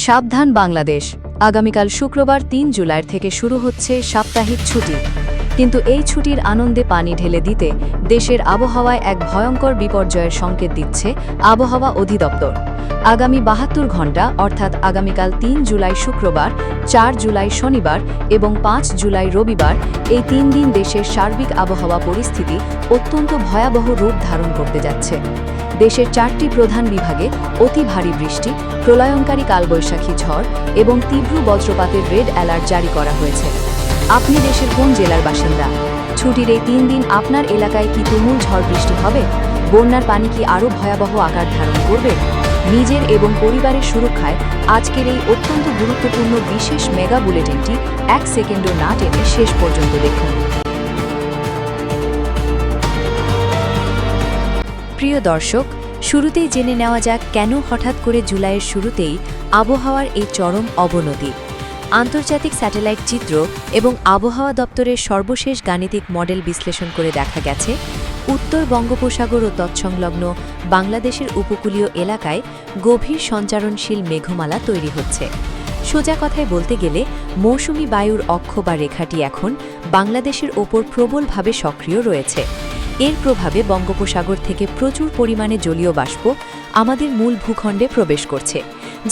সাবধান বাংলাদেশ। আগামীকাল শুক্রবার ৩ জুলাই থেকে শুরু হচ্ছে সাপ্তাহিক ছুটি। কিন্তু এই ছুটির আনন্দে পানি ঢেলে দিতে দেশের আবহাওয়ায় এক ভয়ঙ্কর বিপর্যয়ের সংকেত দিচ্ছে আবহাওয়া অধিদপ্তর। আগামী ৭২ ঘণ্টা অর্থাৎ আগামীকাল ৩ জুলাই শুক্রবার, ৪ জুলাই শনিবার এবং ৫ জুলাই রবিবার এই ৩ দিন দেশের সার্বিক আবহাওয়া পরিস্থিতি অত্যন্ত ভয়াবহ রূপ ধারণ করতে যাচ্ছে। দেশের ৪টি প্রধান বিভাগে অতি ভারী বৃষ্টি, প্রলয়ঙ্কারী কালবৈশাখী ঝড় এবং তীব্র বজ্রপাতের রেড অ্যালার্ট জারি করা হয়েছে। আপনি দেশের কোন জেলার বাসিন্দা? ছুটির এই ৩ দিন আপনার এলাকায় কি তুমুল ঝড় বৃষ্টি হবে? বন্যার পানি কি আরও ভয়াবহ আকার ধারণ করবে? নিজের এবং পরিবারের সুরক্ষায় আজকের এই অত্যন্ত গুরুত্বপূর্ণ বিশেষ মেগা বুলেটিনটি ১ সেকেন্ডও না টেনে শেষ পর্যন্ত দেখুন। প্রিয় দর্শক, শুরুতেই জেনে নেওয়া যাক কেন হঠাৎ করে জুলাইয়ের শুরুতেই আবহাওয়ার এই চরম অবনতি। আন্তর্জাতিক স্যাটেলাইট চিত্র এবং আবহাওয়া দপ্তরের সর্বশেষ গাণিতিক মডেল বিশ্লেষণ করে দেখা গেছে, উত্তর বঙ্গোপসাগর ও তৎসংলগ্ন বাংলাদেশের উপকূলীয় এলাকায় গভীর সঞ্চারণশীল মেঘমালা তৈরি হচ্ছে। সোজা কথায় বলতে গেলে মৌসুমি বায়ুর অক্ষ বা রেখাটি এখন বাংলাদেশের ওপর প্রবলভাবে সক্রিয় রয়েছে। এর প্রভাবে বঙ্গোপসাগর থেকে প্রচুর পরিমাণে জলীয় বাষ্প আমাদের মূল ভূখণ্ডে প্রবেশ করছে,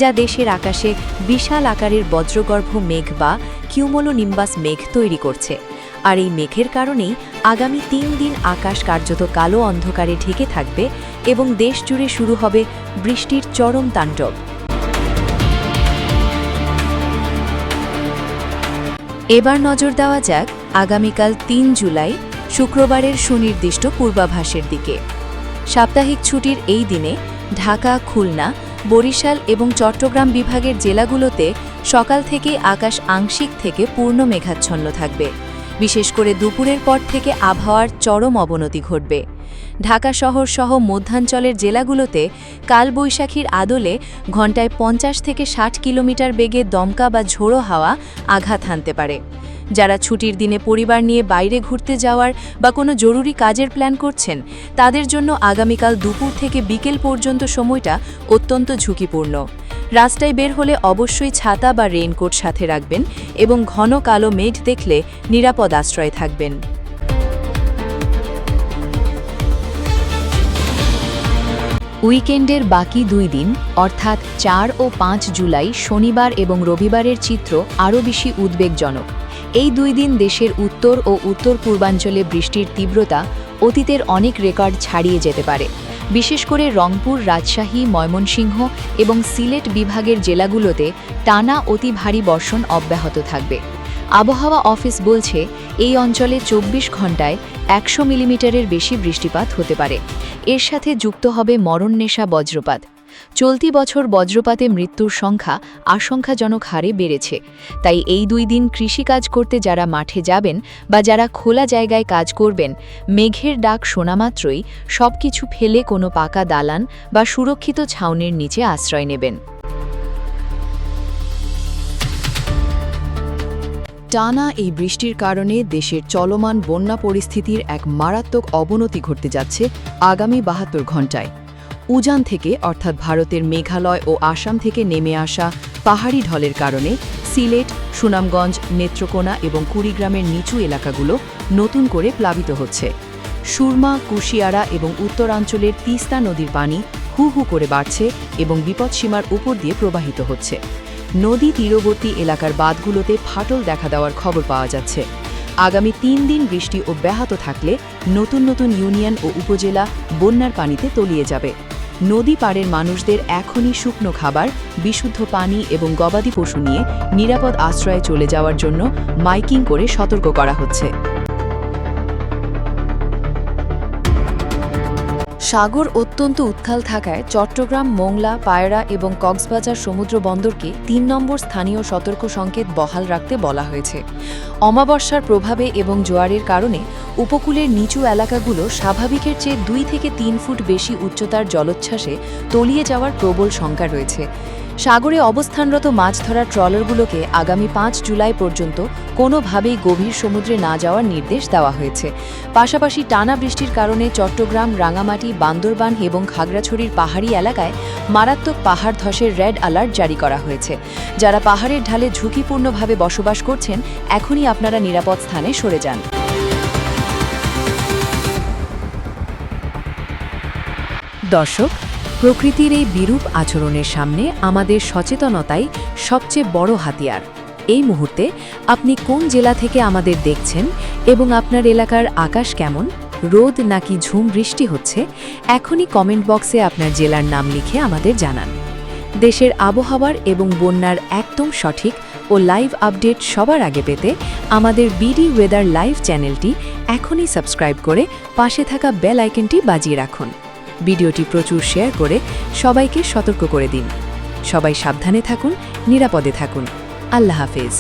যা দেশের আকাশে বিশাল আকারের বজ্রগর্ভ মেঘ বা কিউমোলোনিম্বাস মেঘ তৈরি করছে। আর এই মেঘের কারণেই আগামী ৩ দিন আকাশ কার্যত কালো অন্ধকারে ঢেকে থাকবে এবং দেশ জুড়ে শুরু হবে বৃষ্টির চরম তাণ্ডব। এবার নজর দেওয়া যাক আগামীকাল ৩ জুলাই শুক্রবারের সুনির্দিষ্ট পূর্বাভাসের দিকে। সাপ্তাহিক ছুটির এই দিনে ঢাকা, খুলনা, বরিশাল এবং চট্টগ্রাম বিভাগের জেলাগুলোতে সকাল থেকেই আকাশ আংশিক থেকে পূর্ণ মেঘাচ্ছন্ন থাকবে। বিশেষ করে দুপুরের পর থেকে আবহাওয়ার চরম অবনতি ঘটবে। ঢাকা শহর সহ মধ্যাঞ্চলের জেলাগুলোতে কালবৈশাখীর আদলে ঘণ্টায় ৫০ থেকে ৬০ কিলোমিটার বেগে দমকা বা ঝোড়ো হাওয়া আঘাত হানতে পারে। যারা ছুটির দিনে পরিবার নিয়ে বাইরে ঘুরতে যাওয়ার বা কোনো জরুরি কাজের প্ল্যান করছেন, তাদের জন্য আগামীকাল দুপুর থেকে বিকেল পর্যন্ত সময়টা অত্যন্ত ঝুঁকিপূর্ণ। রাস্তায় বের হলে অবশ্যই ছাতা বা রেইনকোট সাথে রাখবেন এবং ঘন কালো মেঘ দেখলে নিরাপদ আশ্রয়ে থাকবেন। উইকেন্ডের বাকি ২ দিন অর্থাৎ ৪ ও ৫ জুলাই শনিবার এবং রবিবারের চিত্র আরও বেশি উদ্বেগজনক। এই ২ দিন দেশের উত্তর ও উত্তর পূর্বাঞ্চলে বৃষ্টির তীব্রতা অতীতের অনেক রেকর্ড ছাড়িয়ে যেতে পারে। বিশেষ করে রংপুর, রাজশাহী, ময়মনসিংহ এবং সিলেট বিভাগের জেলাগুলোতে টানা অতি ভারী বর্ষণ অব্যাহত থাকবে। আবহাওয়া অফিস বলছে এই অঞ্চলে ২৪ ঘণ্টায় ১০০ মিলিমিটারের বেশি বৃষ্টিপাত হতে পারে। এর সাথে যুক্ত হবে মরণনেশা বজ্রপাত। চলতি বছর বজ্রপাতে মৃত্যুর সংখ্যা আশঙ্কাজনক হারে বেড়েছে। তাই এই ২ দিন কৃষিকাজ করতে যারা মাঠে যাবেন বা যারা খোলা জায়গায় কাজ করবেন, মেঘের ডাক শোনামাত্রই সবকিছু ফেলে কোনো পাকা দালান বা সুরক্ষিত ছাউনির নিচে আশ্রয় নেবেন। টানা এই বৃষ্টির কারণে দেশের চলমান বন্যা পরিস্থিতির এক মারাত্মক অবনতি ঘটতে যাচ্ছে আগামী ৭২ ঘণ্টায়। উজান থেকে অর্থাৎ ভারতের মেঘালয় ও আসাম থেকে নেমে আসা পাহাড়ি ঢলের কারণে সিলেট, সুনামগঞ্জ, নেত্রকোনা এবং কুড়িগ্রামের নিচু এলাকাগুলো নতুন করে প্লাবিত হচ্ছে। সুরমা, কুশিয়ারা এবং উত্তরাঞ্চলের তিস্তা নদীর পানি হু হু করে বাড়ছে এবং বিপদসীমার উপর দিয়ে প্রবাহিত হচ্ছে। নদী তীরবর্তী এলাকার বাঁধগুলোতে ফাটল দেখা দেওয়ার খবর পাওয়া যাচ্ছে। আগামী ৩ দিন বৃষ্টি অব্যাহত থাকলে নতুন নতুন ইউনিয়ন ও উপজেলা বন্যার পানিতে তলিয়ে যাবে। নদী পাড়ের মানুষদের এখনই শুকনো খাবার, বিশুদ্ধ পানি এবং গবাদি পশু নিয়ে নিরাপদ আশ্রয়ে চলে যাওয়ার জন্য মাইকিং করে সতর্ক করা হচ্ছে। সাগর অত্যন্ত উত্তাল থাকায় চট্টগ্রাম, মোংলা, পায়রা এবং কক্সবাজার সমুদ্র বন্দরকে ৩ নম্বর স্থানীয় সতর্ক সংকেত বহাল রাখতে বলা হয়েছে। অমাবস্যার প্রভাবে এবং জোয়ারের কারণে উপকূলের নিচু এলাকাগুলো স্বাভাবিকের চেয়ে ২ থেকে ৩ ফুট বেশি উচ্চতার জলোচ্ছ্বাসে তলিয়ে যাওয়ার প্রবল শঙ্কা রয়েছে। সাগরে অবস্থানরত মাছ ধরার ট্রলারগুলোকে আগামী 5 জুলাই পর্যন্ত কোনোভাবেই গভীর সমুদ্রে না যাওয়ার নির্দেশ দেওয়া হয়েছে। পাশাপাশি টানা বৃষ্টির কারণে চট্টগ্রাম, রাঙামাটি, বান্দরবান এবং খাগড়াছড়ির পাহাড়ি এলাকায় মারাত্মক পাহাড় ধসের রেড অ্যালার্ট জারি করা হয়েছে। যারা পাহাড়ের ঢালে ঝুঁকিপূর্ণভাবে বসবাস করছেন, এখনই আপনারা নিরাপদ স্থানে সরে যান। দর্শক, প্রকৃতির এই বিরূপ আচরণের সামনে আমাদের সচেতনতাই সবচেয়ে বড় হাতিয়ার। এই মুহূর্তে আপনি কোন জেলা থেকে আমাদের দেখছেন এবং আপনার এলাকার আকাশ কেমন, রোদ নাকি ঝুম বৃষ্টি হচ্ছে, এখনই কমেন্ট বক্সে আপনার জেলার নাম লিখে আমাদের জানান। দেশের আবহাওয়ার এবং বন্যার একদম সঠিক ও লাইভ আপডেট সবার আগে পেতে আমাদের বিডি ওয়েদার লাইভ চ্যানেলটি এখনই সাবস্ক্রাইব করে পাশে থাকা বেল আইকনটি বাজিয়ে রাখুন। ভিডিওটি প্রচুর শেয়ার করে সবাইকে সতর্ক করে দিন। সবাই সাবধানে থাকুন, নিরাপদে থাকুন। আল্লাহ হাফেজ।